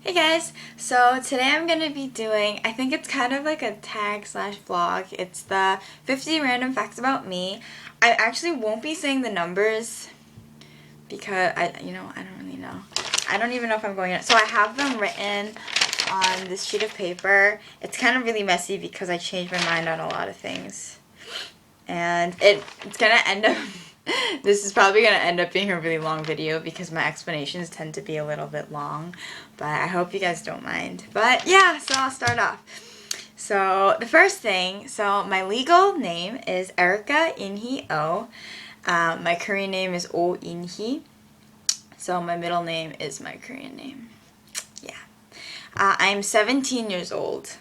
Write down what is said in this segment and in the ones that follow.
Hey guys, so today I'm going to be doing, I think it's kind of like a tag slash vlog. It's the 50 random facts about me. I actually won't be saying the numbers because I don't really know. I don't even know if I'm going to, so I have them written on this sheet of paper. It's kind of really messy because I changed my mind on a lot of things. And it's going to end up this is probably going to end up being a really long video because my explanations tend to be a little bit long, but I hope you guys don't mind. But yeah, so I'll start off. So the first thing, so my legal name is Erica Inhee Oh. My Korean name is Oh Inhee. So my middle name is my Korean name. Yeah. I'm 17 years old.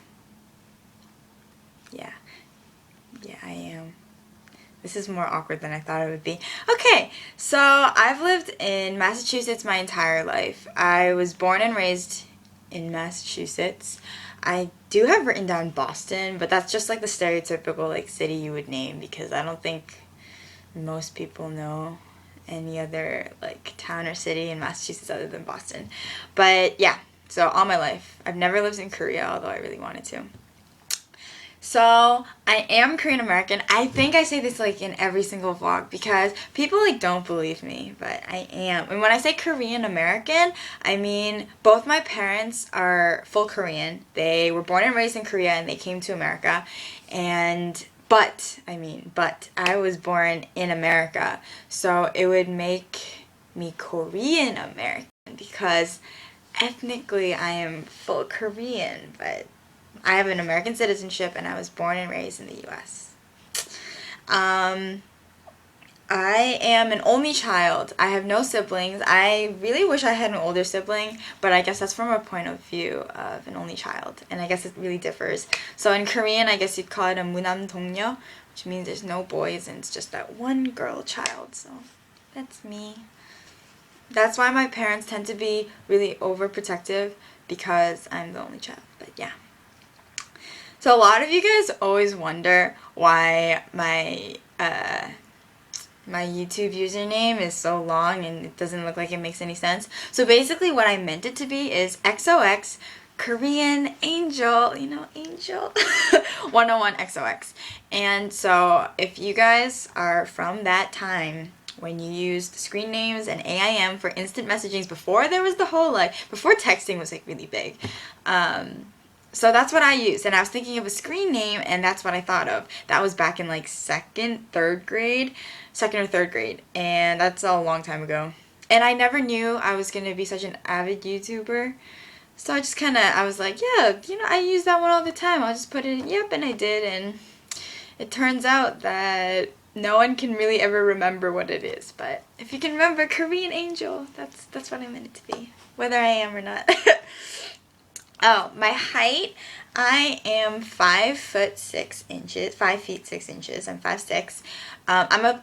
Yeah. Yeah, I am. This is more awkward than I thought it would be. Okay, so I've lived in Massachusetts my entire life. I was born and raised in Massachusetts. I do have written down Boston, but that's just like the stereotypical like city you would name because I don't think most people know any other like town or city in Massachusetts other than Boston. But yeah, so all my life. I've never lived in Korea, although I really wanted to. So, I am Korean American. I think I say this like in every single vlog because people like don't believe me, but I am. And when I say Korean American, I mean both my parents are full Korean. They were born and raised in Korea and they came to America. But I was born in America. So it would make me Korean American because ethnically I am full Korean, but I have an American citizenship and I was born and raised in the U.S. I am an only child. I have no siblings. I really wish I had an older sibling, but I guess that's from a point of view of an only child, and I guess it really differs. So in Korean, I guess you'd call it a 문남동녀, which means there's no boys and it's just that one girl child. So that's me. That's why my parents tend to be really overprotective because I'm the only child, but yeah. So a lot of you guys always wonder why my YouTube username is so long and it doesn't look like it makes any sense. So basically what I meant it to be is XOX Korean Angel, Angel 101 XOX. And so if you guys are from that time when you used screen names and AIM for instant messaging before there was the whole before texting was really big. So that's what I used, and I was thinking of a screen name, and that's what I thought of. That was back in second or third grade, and that's a long time ago. And I never knew I was going to be such an avid YouTuber, so I just I was like, yeah, I use that one all the time. I'll just put it in, yep, and I did, and it turns out that no one can really ever remember what it is, but if you can remember Korean Angel, that's what I meant it to be, whether I am or not. Oh, my height, I am 5'6". 5 feet 6 inches. I'm 5'6".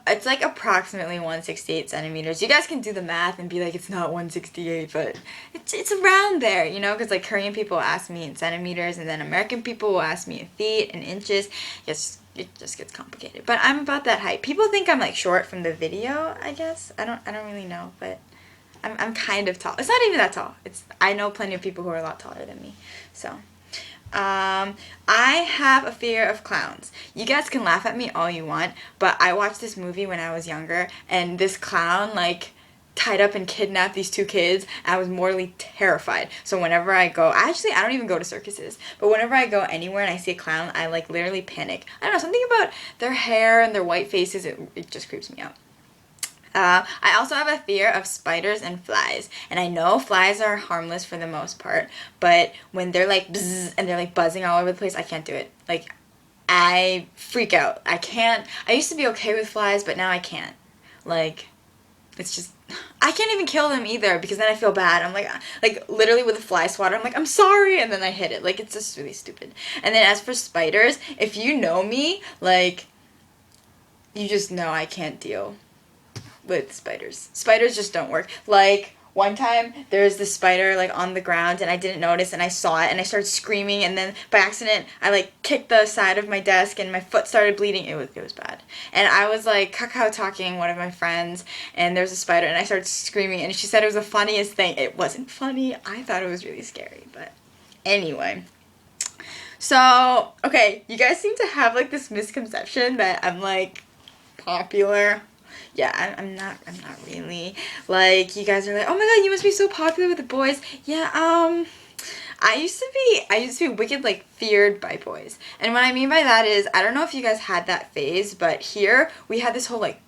It's like approximately 168 centimeters. You guys can do the math and be like, it's not 168, but it's around there, because Korean people ask me in centimeters, and then American people will ask me in feet and inches. Yes, it just gets complicated. But I'm about that height. People think I'm short from the video, I guess. I don't really know, but I'm kind of tall. It's not even that tall. I know plenty of people who are a lot taller than me. So, I have a fear of clowns. You guys can laugh at me all you want, but I watched this movie when I was younger, and this clown, tied up and kidnapped these two kids. I was mortally terrified. So whenever I go, actually, I don't even go to circuses, but whenever I go anywhere and I see a clown, I, literally panic. I don't know, something about their hair and their white faces, it just creeps me out. I also have a fear of spiders and flies, and I know flies are harmless for the most part, but when they're bzzz and they're buzzing all over the place, I can't do it. I freak out. I used to be okay with flies, but now I can't. It's just, I can't even kill them either because then I feel bad. I'm literally with a fly swatter, I'm I'm sorry, and then I hit it. It's just really stupid. And then as for spiders, if you know me, you just know I can't deal with spiders. Spiders just don't work. one time there was this spider like on the ground and I didn't notice and I saw it and I started screaming and then by accident I like kicked the side of my desk and my foot started bleeding. It was bad. And I was like kakao talking one of my friends and there was a spider and I started screaming and she said it was the funniest thing. It wasn't funny. I thought it was really scary, but anyway. So, okay, you guys seem to have like this misconception that I'm like popular. Yeah, I'm not really. Like, you guys are like, oh my god, you must be so popular with the boys. Yeah, I used to be wicked, like, feared by boys. And what I mean by that is, I don't know if you guys had that phase, but here, we had this whole, like,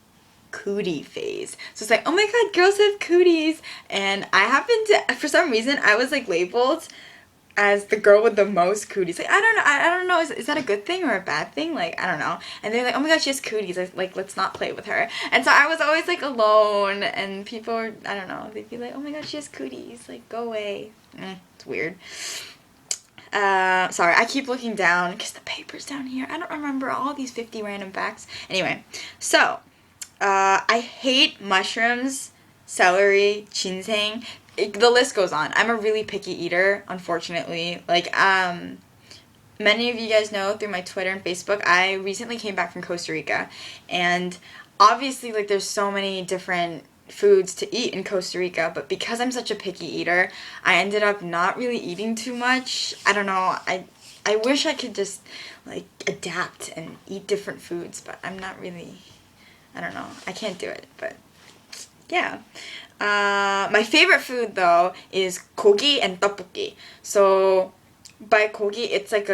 cootie phase. So it's like, oh my god, girls have cooties. And I happened to, for some reason, I was, like, labeled as the girl with the most cooties. Like, I don't know, is that a good thing or a bad thing? Like, I don't know. And they're like, oh my god, she has cooties, like, let's not play with her. And so I was always, like, alone, and people were, I don't know, they'd be like, oh my god, she has cooties, like, go away. It's weird. Sorry, I keep looking down, because the paper's down here. I don't remember all these 50 random facts. Anyway, so, I hate mushrooms, celery, ginseng. The list goes on. I'm a really picky eater, unfortunately. Like, many of you guys know through my Twitter and Facebook, I recently came back from Costa Rica. And obviously, like, there's so many different foods to eat in Costa Rica. But because I'm such a picky eater, I ended up not really eating too much. I don't know. I wish I could just, like, adapt and eat different foods. But I'm not really, I don't know. I can't do it. But, yeah. My favorite food though is gogi and tteokbokki. So by gogi, it's like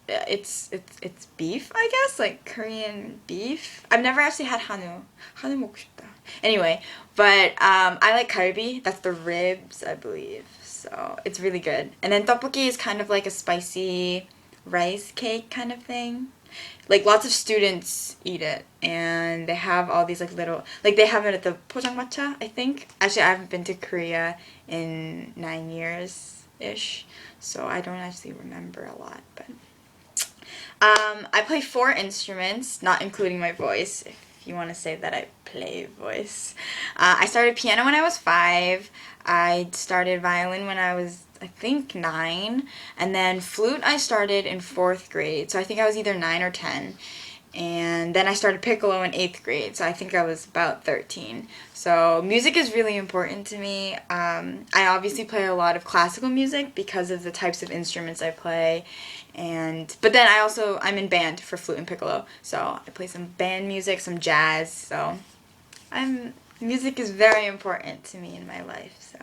it's beef, I guess, like Korean beef. I've never actually had hanwoo. hanwoo 먹고 싶다. Anyway, but I like kalbi. That's the ribs, I believe. So it's really good. And then tteokbokki is kind of like a spicy rice cake kind of thing. Like, lots of students eat it, and they have all these, like, little, like, they have it at the 포장마차, I think. Actually, I haven't been to Korea in 9 years-ish, so I don't actually remember a lot, but, I play 4 instruments, not including my voice, if you want to say that I play voice. I started piano when I was 5, I started violin when I was, I think, 9, and then flute I started in 4th grade, so I think I was either 9 or 10, and then I started piccolo in 8th grade, so I think I was about 13. So music is really important to me. I obviously play a lot of classical music because of the types of instruments I play, but then I'm in band for flute and piccolo, so I play some band music, some jazz, so music is very important to me in my life, so.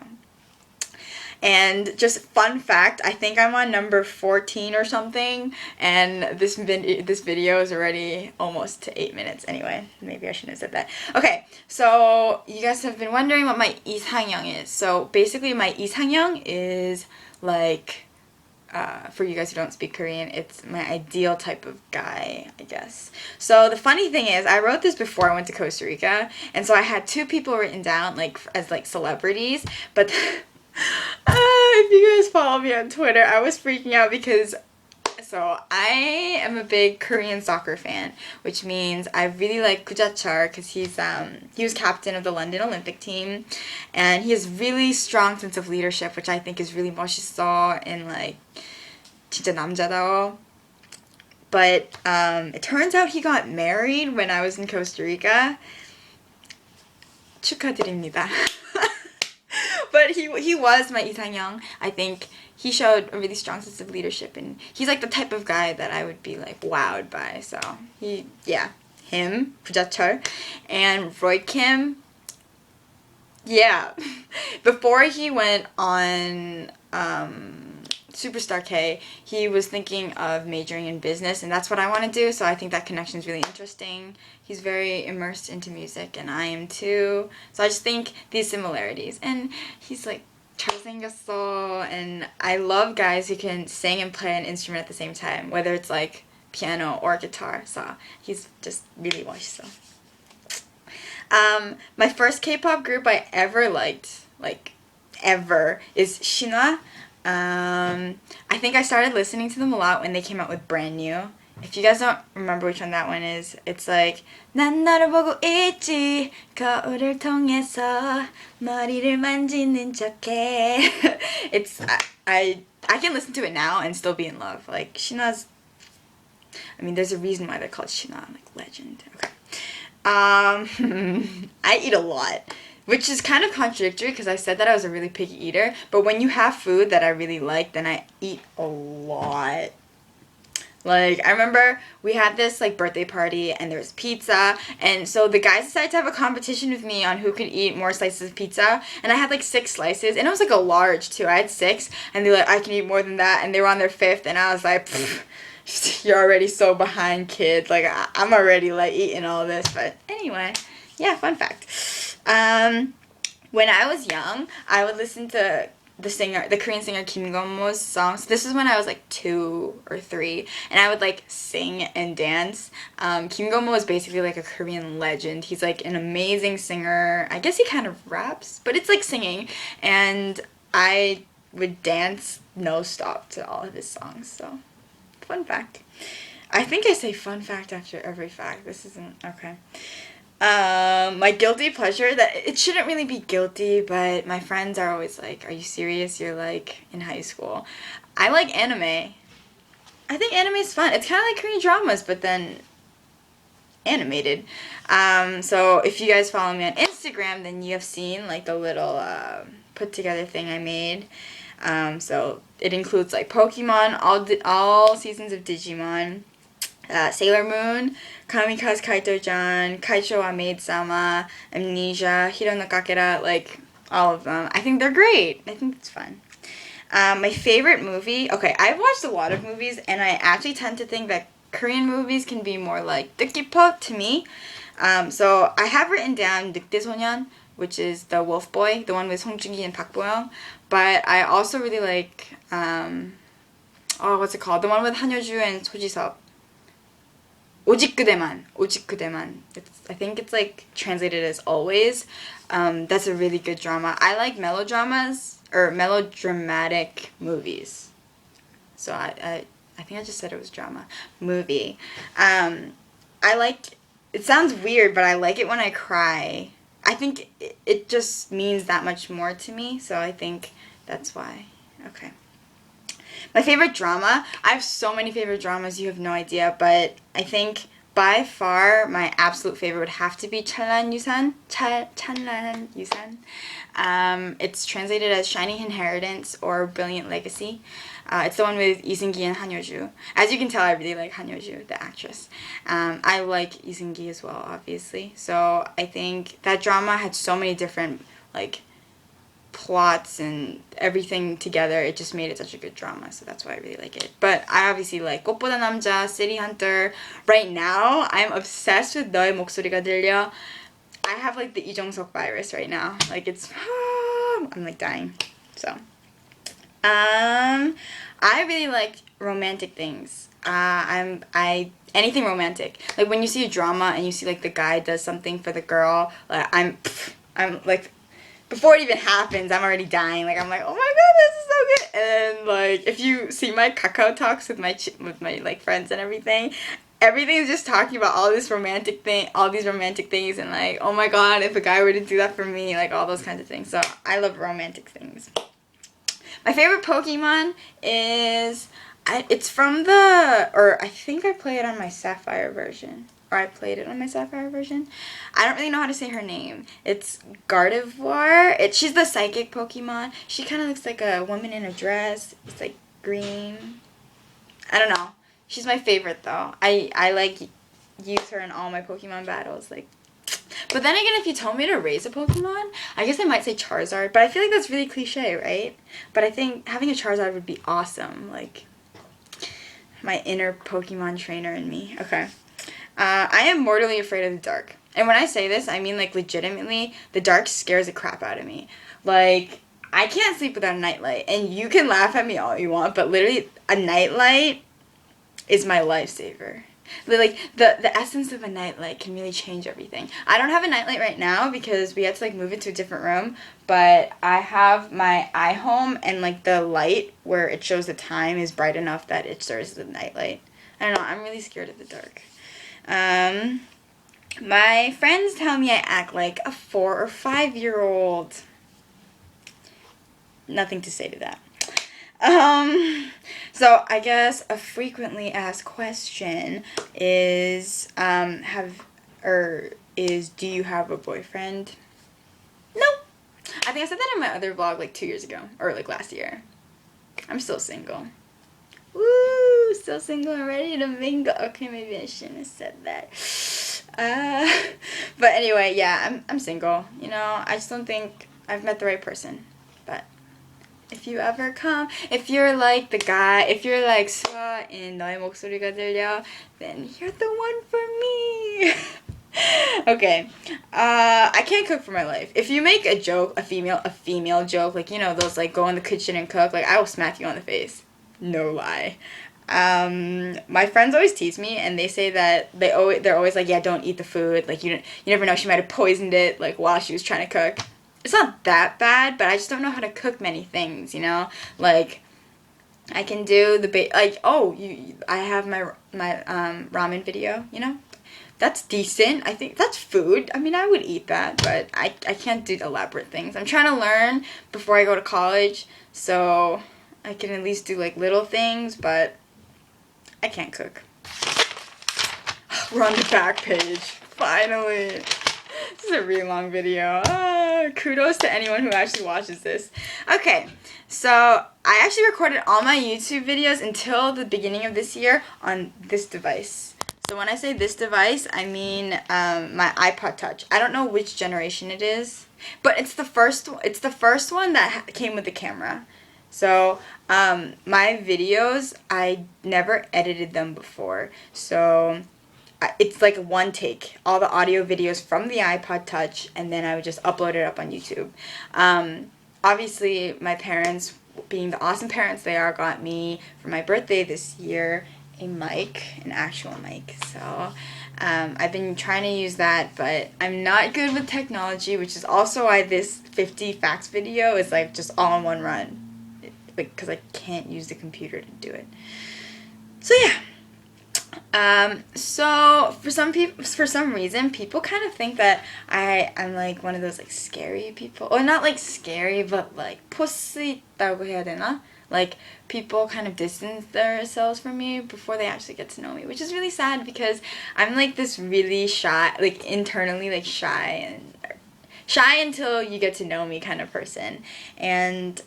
And just fun fact, I think I'm on number 14 or something, and this video is already almost to 8 minutes. Anyway, maybe I shouldn't have said that. Okay, so you guys have been wondering what my 이상형 is. So basically my 이상형 is like, for you guys who don't speak Korean, it's my ideal type of guy, I guess. So the funny thing is, I wrote this before I went to Costa Rica, and so I had 2 people written down like as like celebrities, but if you guys follow me on Twitter, I was freaking out because, so I am a big Korean soccer fan, which means I really like Kujachar because he was captain of the London Olympic team, and he has really strong sense of leadership, which I think is really 멋있어 and like 진짜 남자다워. But it turns out he got married when I was in Costa Rica. 축하드립니다. But he was my 이상형. I think he showed a really strong sense of leadership, and he's like the type of guy that I would be like wowed by. So him, 부자철, and Roy Kim. Yeah, before he went on Superstar K, he was thinking of majoring in business, and that's what I want to do, so I think that connection is really interesting. He's very immersed into music, and I am too, so I just think these similarities. And he's like 잘생겼어, and I love guys who can sing and play an instrument at the same time, whether it's like piano or guitar, so he's just really 멋있어. My first K-pop group I ever liked, like ever, is Shinhwa. I think I started listening to them a lot when they came out with Brand New If you guys don't remember which one that one is, it's like 난 너를 보고 있지 거울을 통해서 머리를 만지는 척해. It's I can listen to it now and still be in love. Like Shina's, I mean, there's a reason why they're called Shina, like legend. Okay. I eat a lot, which is kind of contradictory because I said that I was a really picky eater. But when you have food that I really like, then I eat a lot. Like, I remember we had this, like, birthday party, and there was pizza, and so the guys decided to have a competition with me on who could eat more slices of pizza, and I had, like, 6 slices, and it was, like, a large, too. I had 6, and they were like, I can eat more than that, and they were on their 5th, and I was like, you're already so behind, kid. Like, I'm already, like, eating all this, but anyway, yeah, fun fact. When I was young, I would listen to the Korean singer Kim Gonmo's songs. This is when I was like 2 or 3, and I would like sing and dance. Kim Gonmo is basically like a Korean legend. He's like an amazing singer. I guess he kind of raps, but it's like singing, and I would dance no stop to all of his songs. So, fun fact. I think I say fun fact after every fact. This isn't okay. My guilty pleasure, that it shouldn't really be guilty, but my friends are always like, are you serious? You're like in high school. I like anime. I think anime is fun. It's kind of like Korean dramas, but then animated. So if you guys follow me on Instagram, then you have seen like the little put together thing I made. So it includes like Pokemon, all seasons of Digimon, Sailor Moon, Kamikaze Kaito-jan, Kaicho wa Maid-sama, Amnesia, Hiro no Kakera, like all of them. I think they're great. I think it's fun. My favorite movie, okay, I've watched a lot of movies, and I actually tend to think that Korean movies can be more like Ddeukipo to me. So I have written down 늑대소년, which is the Wolf Boy, the one with Song Joong-ki and Park Bo-young. But I also really like, what's it called? The one with Han Hyo-joo and So Ji-sub. 오직 그대만. 오직 그대만. I think it's like translated as always. That's a really good drama. I like melodramas or melodramatic movies. So I think I just said it was drama. Movie. I like, it sounds weird, but I like it when I cry. I think it just means that much more to me, so I think that's why. Okay. My favorite drama, I have so many favorite dramas, you have no idea, but I think by far my absolute favorite would have to be 찬란 유산. 찬란 유산. It's translated as Shining Inheritance or Brilliant Legacy. It's the one with Lee Seung-gi and Han Hyo-joo. As you can tell, I really like Han Hyo-joo, the actress. I like Lee Seung-gi as well, obviously. So I think that drama had so many different like plots and everything together. It just made it such a good drama, so that's why I really like it. But I obviously like 꽃보다 남자, City Hunter. Right now, I'm obsessed with 너의 목소리가 들려. I have like the Lee Jong-suk virus right now. Like it's, I'm like dying. So, I really like romantic things. Anything romantic. Like when you see a drama and you see like the guy does something for the girl, like I'm like, before it even happens, I'm already dying. Like I'm like, oh my god, this is so good. And like, if you see my Kakao talks with my like friends and everything is just talking about all these romantic things, and like, oh my god, if a guy were to do that for me, like all those kinds of things. So I love romantic things. My favorite Pokemon is, it's from I think I play it on my Sapphire version. Or I played it on my Sapphire version. I don't really know how to say her name. It's Gardevoir. She's the psychic Pokemon. She kind of looks like a woman in a dress. It's like green. I don't know. She's my favorite though. I like use her in all my Pokemon battles. Like, but then again, if you told me to raise a Pokemon, I guess I might say Charizard. But I feel like that's really cliche, right? But I think having a Charizard would be awesome. Like, my inner Pokemon trainer in me. Okay. I am mortally afraid of the dark. And when I say this, I mean like legitimately, the dark scares the crap out of me. Like, I can't sleep without a nightlight. And you can laugh at me all you want, but literally a nightlight is my lifesaver. Like, the essence of a nightlight can really change everything. I don't have a nightlight right now because we had to like move into a different room, but I have my iHome, and like the light where it shows the time is bright enough that it serves as a nightlight. I don't know, I'm really scared of the dark. My friends tell me I act like a 4 or 5-year-old. Nothing to say to that. So I guess a frequently asked question is, do you have a boyfriend? No. I think I said that in my other vlog like 2 years ago, or like last year. I'm still single. Woo! Still single and ready to mingle. Okay, maybe I shouldn't have said that. But anyway, yeah, I'm single. You know, I just don't think I've met the right person. But if you ever come, if you're like the guy, if you're like 수아 in 너의 목소리가 들려, then you're the one for me. Okay, I can't cook for my life. If you make a joke, a female joke, like, you know, those like go in the kitchen and cook, like I will smack you on the face. No lie. My friends always tease me, and they say that they're always like, yeah, don't eat the food. Like you never know, she might have poisoned it like while she was trying to cook. It's not that bad, but I just don't know how to cook many things, you know? Like, I can do the I have my ramen video, you know? That's decent. I think that's food. I mean, I would eat that, but I can't do elaborate things. I'm trying to learn before I go to college, so I can at least do like little things, but I can't cook. We're on the back page. Finally. This is a really long video. Kudos to anyone who actually watches this. Okay, so I actually recorded all my YouTube videos until the beginning of this year on this device. So when I say this device, I mean my iPod Touch. I don't know which generation it is, but it's the first one that came with the camera. So my videos, I never edited them before. So it's like one take, all the audio videos from the iPod Touch, and then I would just upload it up on YouTube. Obviously, my parents, being the awesome parents they are, got me for my birthday this year a mic, an actual mic. So I've been trying to use that, but I'm not good with technology, which is also why this 50 facts video is like just all in one run, because I can't use the computer to do it. So yeah. So for some reason, people kind of think that I'm like one of those like scary people, or not like scary, but like pussy 있다고 해야 되나? Like people kind of distance themselves from me before they actually get to know me, which is really sad because I'm like this really shy, like internally like shy until you get to know me kind of person. And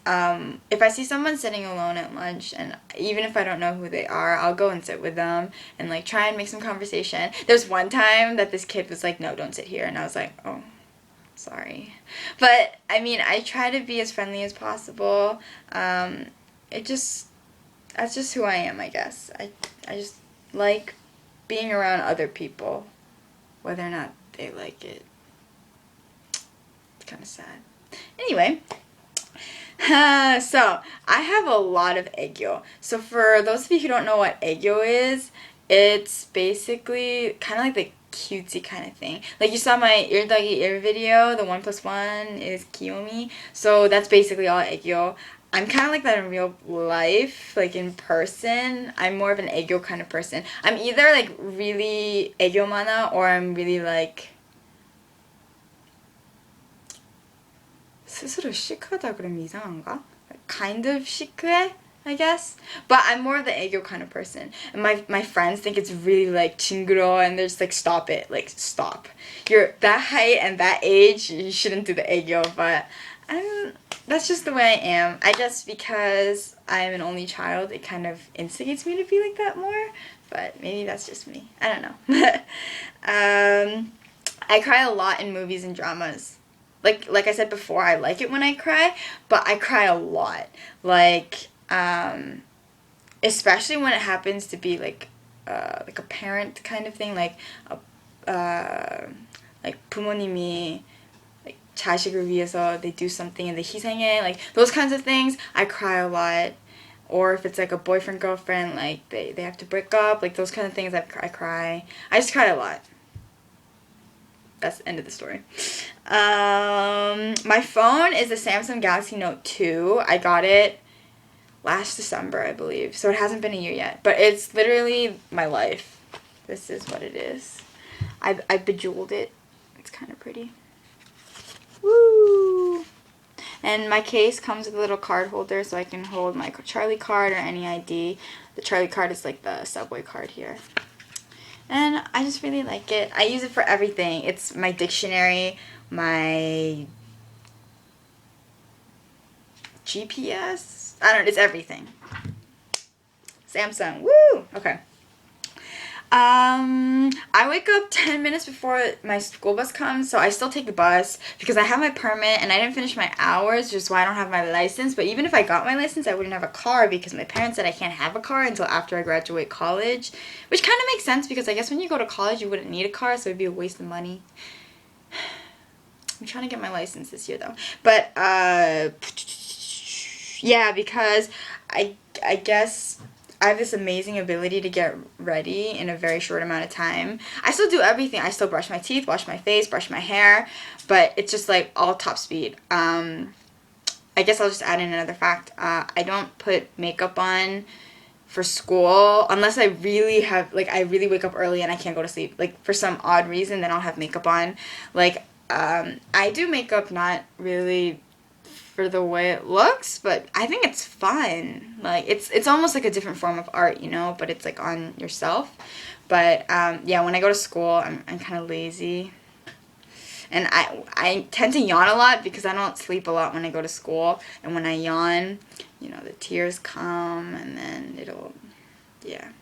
if I see someone sitting alone at lunch, and even if I don't know who they are, I'll go and sit with them and like try and make some conversation. There's one time that this kid was like, no, don't sit here, and I was like, oh, sorry. But I mean, I try to be as friendly as possible. That's just who I am, I guess. I just like being around other people, whether or not they like it. Kind of sad. Anyway, so I have a lot of aegyo. So for those of you who don't know what aegyo is, it's basically kind of like the cutesy kind of thing. Like you saw my ear-duggy ear video, the 1+1 is kiyomi. So that's basically all aegyo. I'm kind of like that in real life, like in person. I'm more of an aegyo kind of person. I'm either like really aegyo mana, or I'm really like 스스로 시크하다 그러면 이상한가? Kind of 시크해, I guess. But I'm more of the aegyo kind of person. And my friends think it's really like 징그러, and they're just like, stop it. Like, stop. You're that height and that age, you shouldn't do the aegyo. But that's just the way I am. I guess because I'm an only child, it kind of instigates me to be like that more. But maybe that's just me. I don't know. I cry a lot in movies and dramas. Like I said before, I like it when I cry, but I cry a lot. Like, especially when it happens to be like a parent kind of thing, like 부모님이 like 자식을 위해서 they do something and they 희생해, like those kinds of things. I cry a lot. Or if it's like a boyfriend girlfriend, like they have to break up, like those kind of things. I cry. I just cry a lot. That's the end of the story. My phone is a Samsung Galaxy Note 2. I got it last December, I believe. So it hasn't been a year yet. But it's literally my life. This is what it is. I bejeweled it. It's kind of pretty. Woo! And my case comes with a little card holder so I can hold my Charlie card or any ID. The Charlie card is like the subway card here. And I just really like it. I use it for everything. It's my dictionary, my GPS. I don't know, it's everything. Samsung. Woo! Okay. I wake up 10 minutes before my school bus comes, so I still take the bus because I have my permit and I didn't finish my hours, just why I don't have my license. But even if I got my license, I wouldn't have a car because my parents said I can't have a car until after I graduate college, which kind of makes sense because I guess when you go to college, you wouldn't need a car, so it'd be a waste of money. I'm trying to get my license this year though. But, yeah, because I guess I have this amazing ability to get ready in a very short amount of time. I still do everything. I still brush my teeth, wash my face, brush my hair, but it's just like all top speed. I guess I'll just add in another fact. I don't put makeup on for school unless I really have, like, I really wake up early and I can't go to sleep. Like, for some odd reason, then I'll have makeup on. Like, I do makeup not really for the way it looks, but I think it's fun. Like, it's almost like a different form of art, you know, but it's like on yourself. But yeah, when I go to school, I'm kind of lazy, and I tend to yawn a lot because I don't sleep a lot when I go to school, and when I yawn, you know, the tears come, and then it'll, yeah.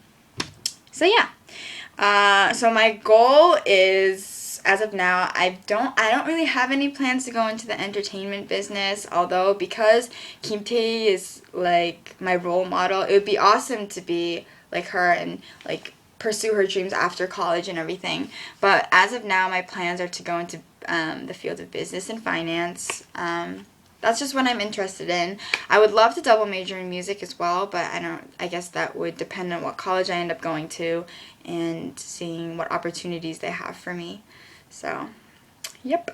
So yeah, so my goal is, as of now, I don't really have any plans to go into the entertainment business, although because Kim Tae is like my role model, it would be awesome to be like her and like pursue her dreams after college and everything. But as of now, my plans are to go into the field of business and finance. That's just what I'm interested in. I would love to double major in music as well, but I guess that would depend on what college I end up going to and seeing what opportunities they have for me. So, yep.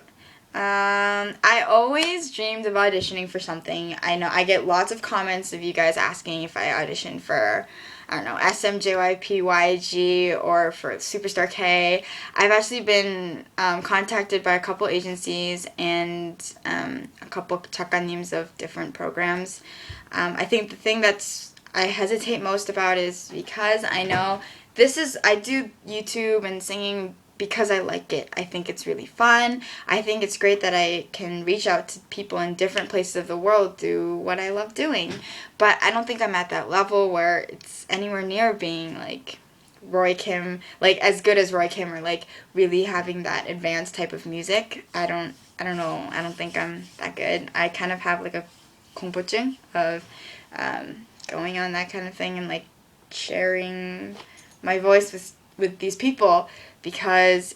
I always dreamed of auditioning for something. I know I get lots of comments of you guys asking if I audition for, I don't know, SMJYPYG or for Superstar K. I've actually been contacted by a couple agencies and a couple chakanim of different programs. I think the thing I hesitate most about is because I know I do YouTube and singing because I like it. I think it's really fun. I think it's great that I can reach out to people in different places of the world through what I love doing. But I don't think I'm at that level where it's anywhere near being like Roy Kim, like as good as Roy Kim, or like really having that advanced type of music. I don't know. I don't think I'm that good. I kind of have like a 공포증 of going on that kind of thing and like sharing my voice with these people, because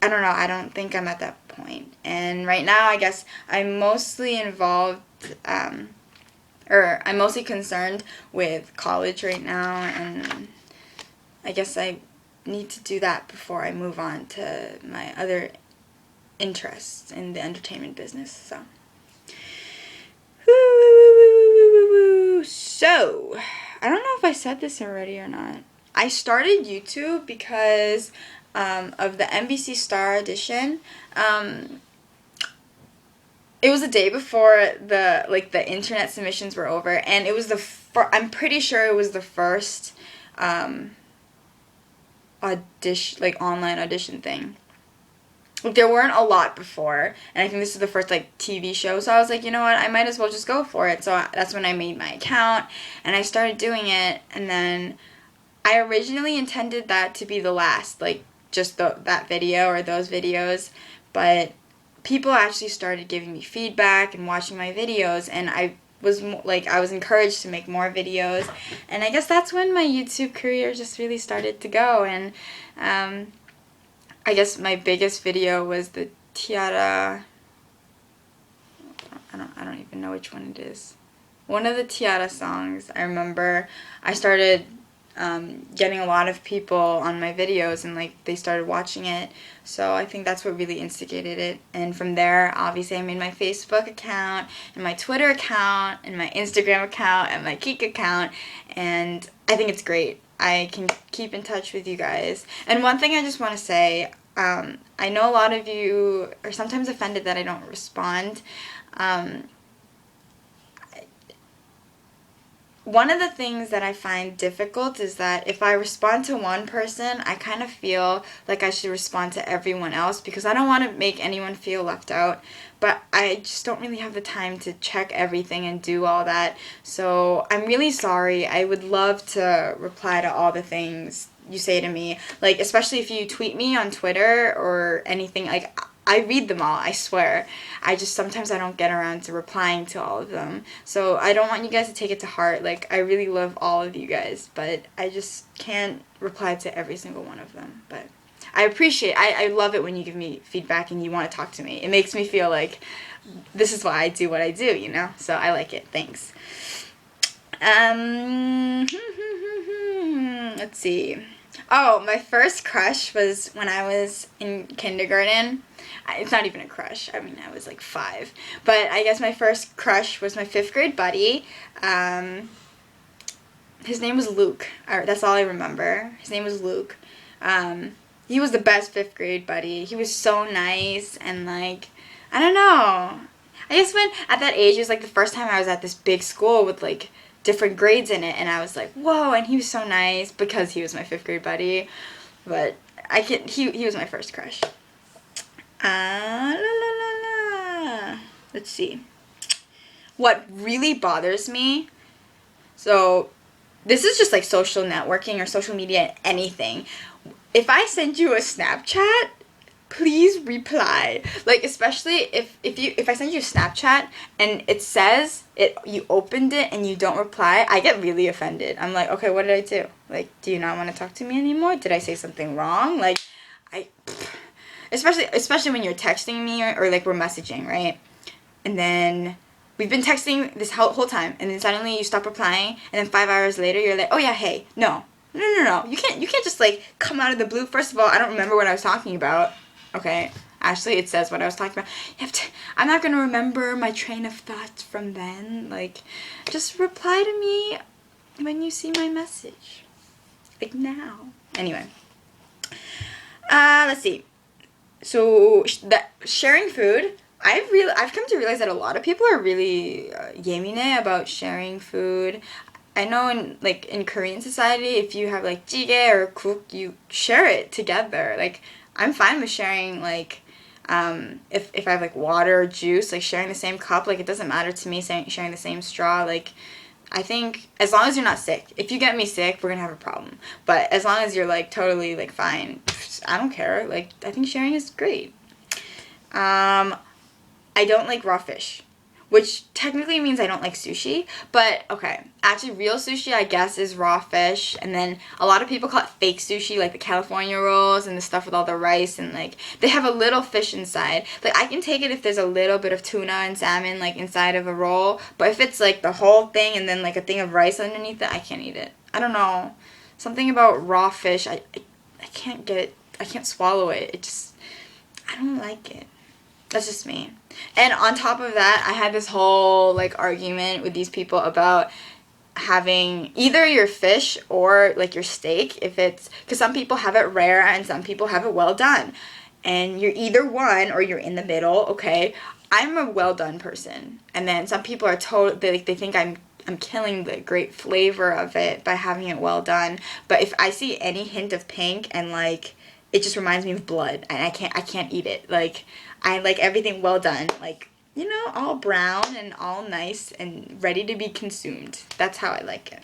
I don't know, I don't think I'm at that point. And right now, I guess I'm mostly involved, or I'm mostly concerned with college right now, and I guess I need to do that before I move on to my other interests in the entertainment business. So, I don't know if I said this already or not. I started YouTube because of the NBC Star audition. It was the day before the internet submissions were over, and it was I'm pretty sure it was the first audition, like online audition thing. Like, there weren't a lot before, and I think this is the first like TV show, so I was like, you know what, I might as well just go for it. So that's when I made my account and I started doing it, and then I originally intended that to be the last, like, just that video or those videos, but people actually started giving me feedback and watching my videos, and I was encouraged to make more videos, and I guess that's when my YouTube career just really started to go. And I guess my biggest video was the Tiara, I don't even know which one it is. One of the Tiara songs. I remember I started getting a lot of people on my videos, and like they started watching it. So I think that's what really instigated it. And from there, obviously, I made my Facebook account and my Twitter account and my Instagram account and my Kik account, and I think it's great. I can keep in touch with you guys. And one thing I just want to say, I know a lot of you are sometimes offended that I don't respond. One of the things that I find difficult is that if I respond to one person, I kind of feel like I should respond to everyone else, because I don't want to make anyone feel left out. But I just don't really have the time to check everything and do all that. So I'm really sorry. I would love to reply to all the things you say to me. Like, especially if you tweet me on Twitter or anything. Like, I read them all, I swear. Sometimes I don't get around to replying to all of them. So I don't want you guys to take it to heart. Like, I really love all of you guys, but I just can't reply to every single one of them. But I appreciate, I love it when you give me feedback and you want to talk to me. It makes me feel like this is why I do what I do, you know? So I like it. Thanks. Let's see. Oh, my first crush was when I was in kindergarten. It's not even a crush. I mean, I was like 5. But I guess my first crush was my 5th grade buddy. His name was Luke. That's all I remember. His name was Luke. He was the best 5th grade buddy. He was so nice, and like, I don't know. I guess when at that age, it was like the first time I was at this big school with like different grades in it, and I was like, whoa, and he was so nice because he was my 5th grade buddy. But he was my first crush. Let's see. What really bothers me, so this is just like social networking or social media, anything. If I send you a Snapchat, please reply. Like, especially if I send you a Snapchat and it says you opened it and you don't reply, I get really offended. I'm like, okay, what did I do? Like, do you not want to talk to me anymore? Did I say something wrong? Like, especially when you're texting me or like we're messaging, right? And then we've been texting this whole time, and then suddenly you stop replying, and then 5 hours later you're like, oh yeah, hey, no. You can't just like come out of the blue. First of all, I don't remember what I was talking about. Okay, actually, it says what I was talking about. I'm not gonna remember my train of thought from then. Like, just reply to me when you see my message. Like now. Anyway. Let's see. So sharing food. I've come to realize that a lot of people are really 예민해 about sharing food. I know in Korean society, if you have like jjigae or guk, you share it together. Like, I'm fine with sharing, like, if I have like water or juice, like sharing the same cup. Like, it doesn't matter to me sharing the same straw. Like, I think as long as you're not sick. If you get me sick, we're gonna have a problem. But as long as you're like totally like fine, I don't care. Like, I think sharing is great. I don't like raw fish, which technically means I don't like sushi, but okay. Actually, real sushi, I guess, is raw fish, and then a lot of people call it fake sushi, like the California rolls and the stuff with all the rice, and like, they have a little fish inside. Like, I can take it if there's a little bit of tuna and salmon, like, inside of a roll, but if it's like the whole thing and then like a thing of rice underneath it, I can't eat it. I don't know. Something about raw fish, I can't get it. I can't swallow it. I don't like it. That's just me. And on top of that, I had this whole like argument with these people about having either your fish or like your steak, because some people have it rare and some people have it well done, and you're either one or you're in the middle. Okay, I'm a well done person, and then some people are they think I'm killing the great flavor of it by having it well done. But if I see any hint of pink and like, it just reminds me of blood, and I can't eat it. Like, I like everything well done, like, you know, all brown and all nice and ready to be consumed. That's how I like it.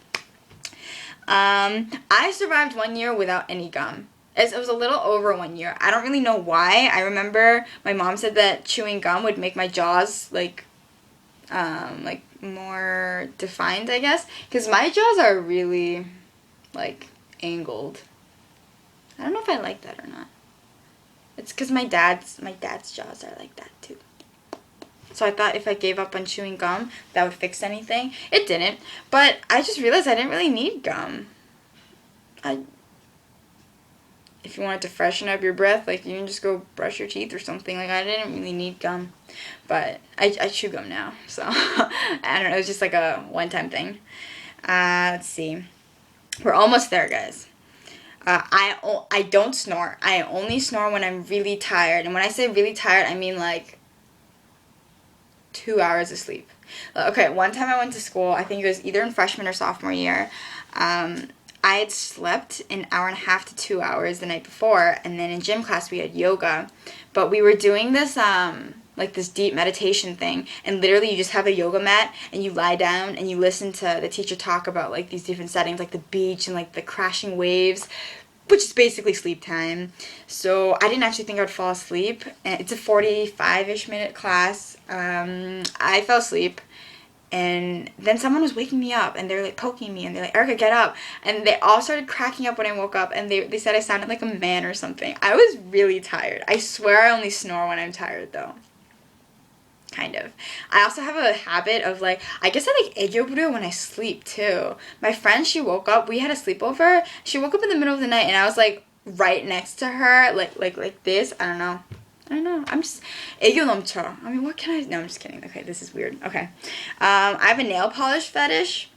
I survived 1 year without any gum. It was a little over 1 year. I don't really know why. I remember my mom said that chewing gum would make my jaws like more defined, I guess, because my jaws are really like angled. I don't know if I like that or not. It's because my dad's jaws are like that too. So I thought if I gave up on chewing gum, that would fix anything. It didn't. But I just realized I didn't really need gum. if you wanted to freshen up your breath, like, you can just go brush your teeth or something. Like, I didn't really need gum, but I chew gum now, so I don't know, it was just like a one-time thing. Let's see. We're almost there, guys. I don't snore. I only snore when I'm really tired, and when I say really tired, I mean like 2 hours of sleep. Okay, one time I went to school, I think it was either in freshman or sophomore year. I had slept an hour and a half to 2 hours the night before, and then in gym class we had yoga. But we were doing this, like this deep meditation thing, and literally you just have a yoga mat, and you lie down, and you listen to the teacher talk about, like, these different settings, like the beach, and, like, the crashing waves, which is basically sleep time. So I didn't actually think I would fall asleep. It's a 45-ish minute class. I fell asleep. And then someone was waking me up, and they're like poking me, and they're like, Erica, get up. And they all started cracking up when I woke up, and they said I sounded like a man or something. I was really tired. I swear I only snore when I'm tired, though. Kind of. I also have a habit of, like, I guess I like 애교 부려 when I sleep too. My friend, she woke up, we had a sleepover, she woke up in the middle of the night, and I was like right next to her, like this. I don't know. I'm just 애교 넘쳐. I mean, what can I? No, I'm just kidding. Okay, this is weird. Okay, I have a nail polish fetish.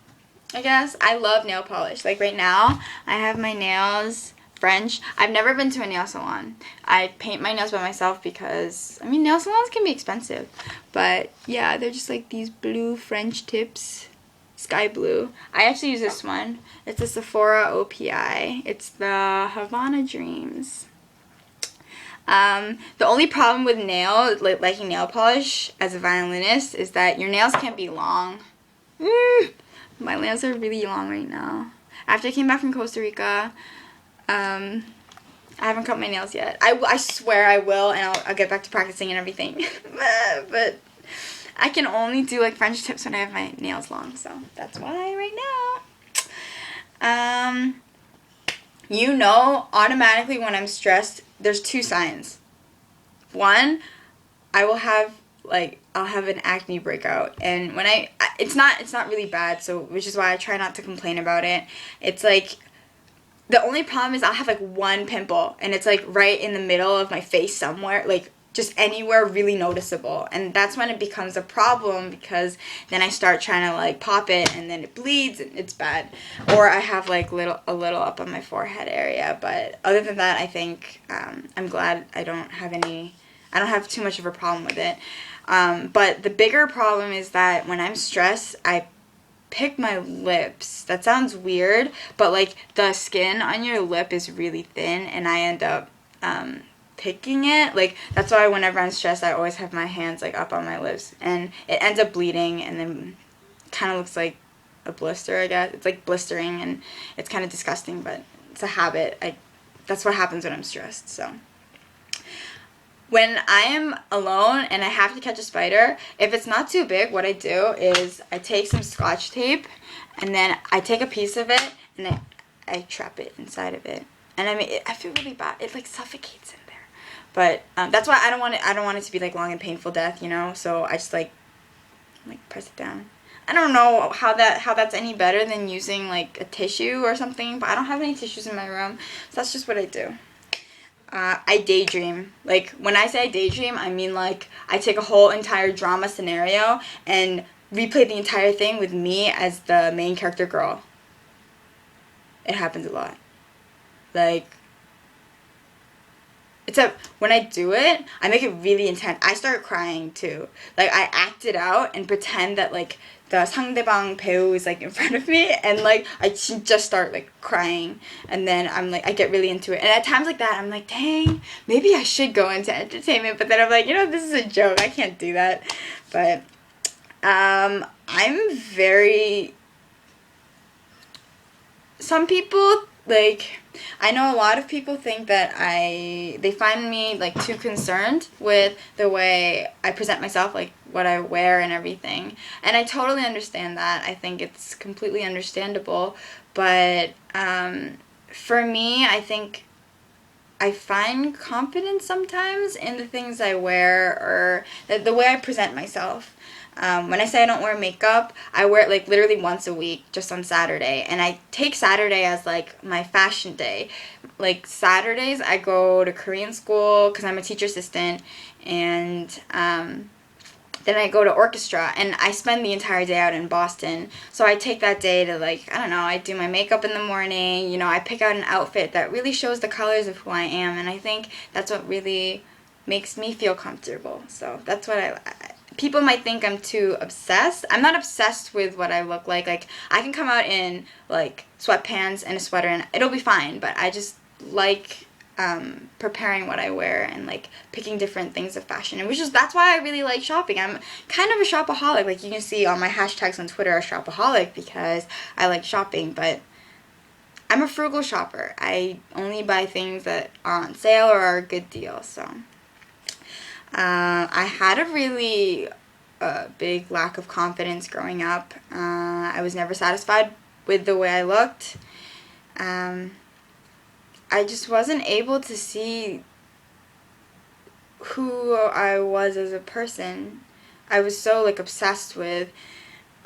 I guess I love nail polish. Like right now, I have my nails French. I've never been to a nail salon. I paint my nails by myself because, I mean, nail salons can be expensive. But yeah, they're just like these blue French tips. Sky blue. I actually use this one. It's a Sephora OPI. It's the Havana Dreams. The only problem with liking nail polish as a violinist is that your nails can't be long. My nails are really long right now. After I came back from Costa Rica, I haven't cut my nails yet. I swear I will, and I'll get back to practicing and everything. But I can only do like French tips when I have my nails long, so that's why right now. You know, automatically when I'm stressed, there's two signs. One, I'll have an acne breakout, and when it's not really bad, so which is why I try not to complain about it. It's like, the only problem is I'll have like one pimple, and it's like right in the middle of my face somewhere, like just anywhere really noticeable, and that's when it becomes a problem, because then I start trying to like pop it, and then it bleeds, and it's bad. Or I have like a little up on my forehead area, but other than that, I think I'm glad I don't have too much of a problem with it. But the bigger problem is that when I'm stressed, I pick my lips. That sounds weird, but like the skin on your lip is really thin, and I end up picking it. Like, that's why whenever I'm stressed, I always have my hands like up on my lips, and it ends up bleeding, and then kind of looks like a blister, I guess. It's like blistering, and it's kind of disgusting, but it's a habit. That's what happens when I'm stressed. So when I am alone and I have to catch a spider, if it's not too big, what I do is I take some Scotch tape, and then I take a piece of it, and I trap it inside of it. And I mean, I feel really bad. It like suffocates in there. But that's why I don't want it to be like long and painful death, you know. So I just like press it down. I don't know how that's any better than using like a tissue or something, but I don't have any tissues in my room, so that's just what I do. I daydream. Like, when I say I daydream, I mean like I take a whole entire drama scenario and replay the entire thing with me as the main character girl. It happens a lot. Like, except when I do it, I make it really intense. I start crying too. Like, I act it out and pretend that like the 상대방 배우 is like in front of me, and like I just start like crying, and then I'm like, I get really into it. And at times like that, I'm like, dang, maybe I should go into entertainment, but then I'm like, you know, this is a joke. I can't do that. But I'm very, some people, like, I know a lot of people think that they find me like too concerned with the way I present myself, like what I wear and everything. And I totally understand that. I think it's completely understandable. But for me, I think I find confidence sometimes in the things I wear, or the way I present myself. When I say I don't wear makeup, I wear it like literally once a week, just on Saturday. And I take Saturday as like my fashion day. Like Saturdays, I go to Korean school because I'm a teacher assistant, and then I go to orchestra, and I spend the entire day out in Boston. So I take that day to, like, I don't know, I do my makeup in the morning, you know, I pick out an outfit that really shows the colors of who I am, and I think that's what really makes me feel comfortable. So that's what people might think I'm too obsessed. I'm not obsessed with what I look like. Like, I can come out in, like, sweatpants and a sweater, and it'll be fine, but I just like preparing what I wear and like picking different things of fashion, and that's why I really like shopping. I'm kind of a shopaholic. Like, you can see on my hashtags on Twitter, a shopaholic, because I like shopping, but I'm a frugal shopper. I only buy things that are on sale or are a good deal. So I had a really big lack of confidence growing up. I was never satisfied with the way I looked. I just wasn't able to see who I was as a person. I was so, like, obsessed with,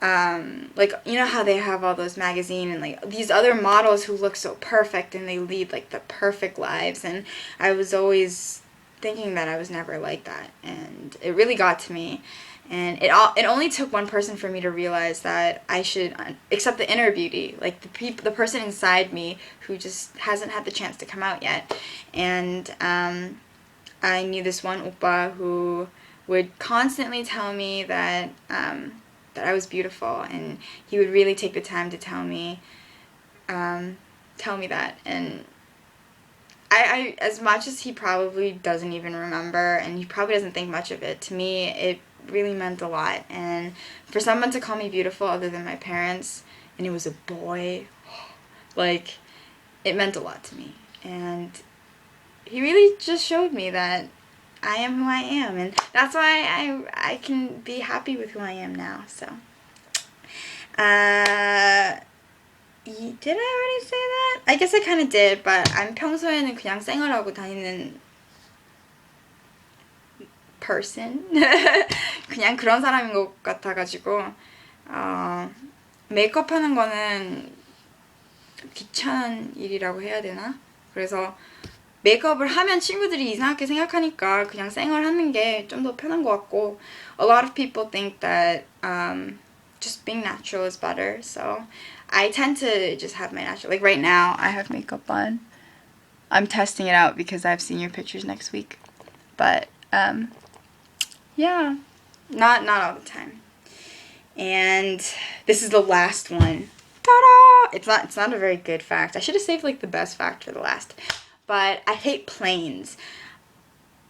like, you know how they have all those magazines and, like, these other models who look so perfect and they lead, like, the perfect lives, and I was always thinking that I was never like that, and it really got to me. And it only took one person for me to realize that I should accept the inner beauty, like the person inside me who just hasn't had the chance to come out yet. And I knew this one oppa who would constantly tell me that that I was beautiful, and he would really take the time to tell me that. And I as much as he probably doesn't even remember, and he probably doesn't think much of it, to me it really meant a lot. And for someone to call me beautiful other than my parents, and it was a boy, like, it meant a lot to me. And he really just showed me that I am who I am, and that's why I can be happy with who I am now. So did I already say that? I guess I kind of did, but I'm 평소에는 그냥 생얼하고 다니는 person. 그냥 그런 사람인 것 같아가지고 메이크업 하는 거는 귀찮은 일이라고 해야 되나? 그래서 메이크업을 하면 친구들이 이상하게 생각하니까 그냥 생얼하는 게 좀 더 편한 것 같고, a lot of people think that just being natural is better, so I tend to just have my natural, like right now I have makeup on. I'm testing it out because I have senior pictures next week, but yeah, not all the time. And this is the last one. Ta-da! It's not a very good fact. I should have saved like the best fact for the last. But I hate planes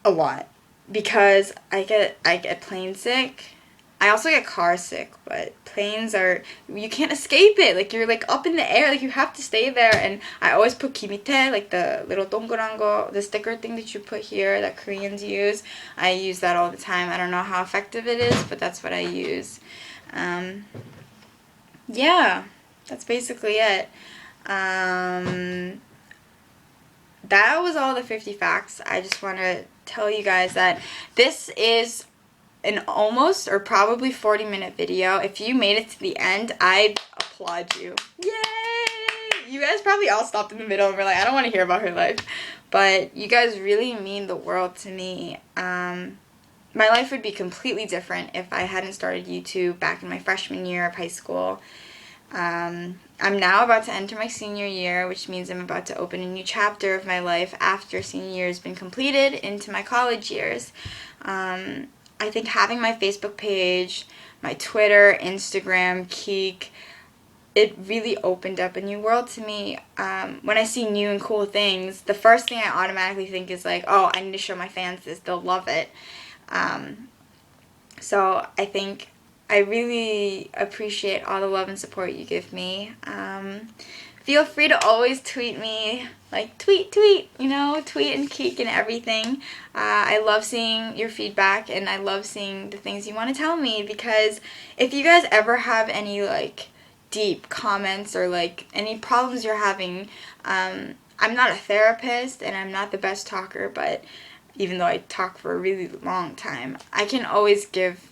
a lot because I get plane sick. I also get car sick, but planes are, you can't escape it. Like, you're like up in the air, like you have to stay there. And I always put kimite, like the little 동그란 the sticker thing that you put here that Koreans use. I use that all the time. I don't know how effective it is, but that's what I use. Yeah, that's basically it. That was all the 50 facts. I just want to tell you guys that this is an almost or probably 40-minute video. If you made it to the end, I applaud you. Yay! You guys probably all stopped in the middle and were like, I don't want to hear about her life. But you guys really mean the world to me. My life would be completely different if I hadn't started YouTube back in my freshman year of high school. I'm now about to enter my senior year, which means I'm about to open a new chapter of my life after senior year has been completed into my college years. I think having my Facebook page, my Twitter, Instagram, Kik, it really opened up a new world to me. When I see new and cool things, the first thing I automatically think is like, oh, I need to show my fans this. They'll love it. So I think I really appreciate all the love and support you give me. Feel free to always tweet me, like tweet, you know, tweet and Kik and everything. I love seeing your feedback, and I love seeing the things you want to tell me, because if you guys ever have any like deep comments or like any problems you're having, I'm not a therapist and I'm not the best talker, but even though I talk for a really long time, I can always give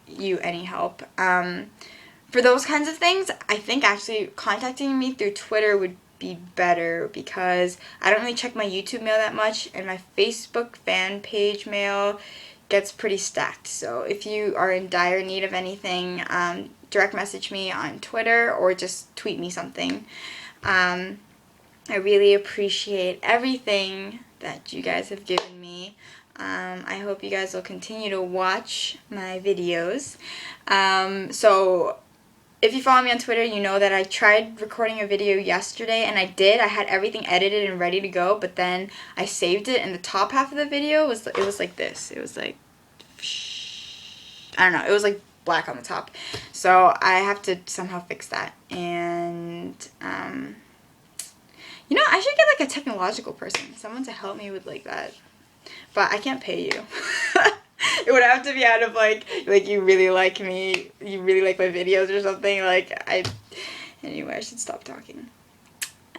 you any help. For those kinds of things, I think actually contacting me through Twitter would be better because I don't really check my YouTube mail that much, and my Facebook fan page mail gets pretty stacked. So if you are in dire need of anything, direct message me on Twitter or just tweet me something. I really appreciate everything that you guys have given me. I hope you guys will continue to watch my videos. So if you follow me on Twitter, you know that I tried recording a video yesterday, and I did. I had everything edited and ready to go, but then I saved it, and the top half of the video was like this. It was like, I don't know, it was like black on the top. So I have to somehow fix that. And you know, I should get like a technological person, someone to help me with like that. But I can't pay you. It would have to be out of like you really like me, you really like my videos or something. Anyway, I should stop talking.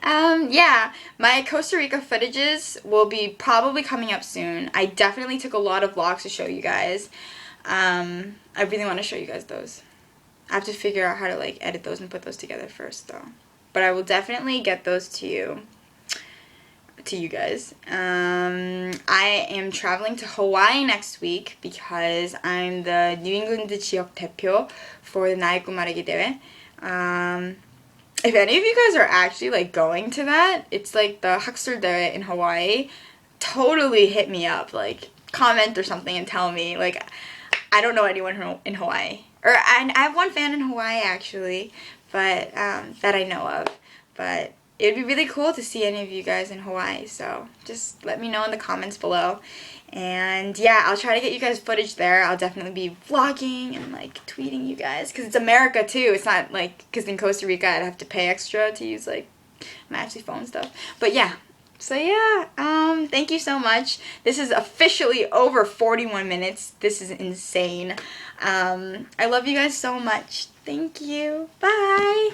Yeah, my Costa Rica footages will be probably coming up soon. I definitely took a lot of vlogs to show you guys. I really want to show you guys those. I have to figure out how to like edit those and put those together first though. But I will definitely get those to you guys. I am traveling to Hawaii next week because I'm the New England 지역 대표 for the 나의 꿈 말하기 대회. If any of you guys are actually like going to that, it's like the 학술 대회 in Hawaii. Totally hit me up, like comment or something and tell me. Like, I don't know anyone in Hawaii, and I have one fan in Hawaii actually, but that I know of. But it would be really cool to see any of you guys in Hawaii, so just let me know in the comments below. And yeah, I'll try to get you guys footage there. I'll definitely be vlogging and like tweeting you guys, because it's America too. It's not like, because in Costa Rica I'd have to pay extra to use like my actually phone stuff. But yeah, so yeah, thank you so much. This is officially over 41 minutes. This is insane. I love you guys so much. Thank you. Bye.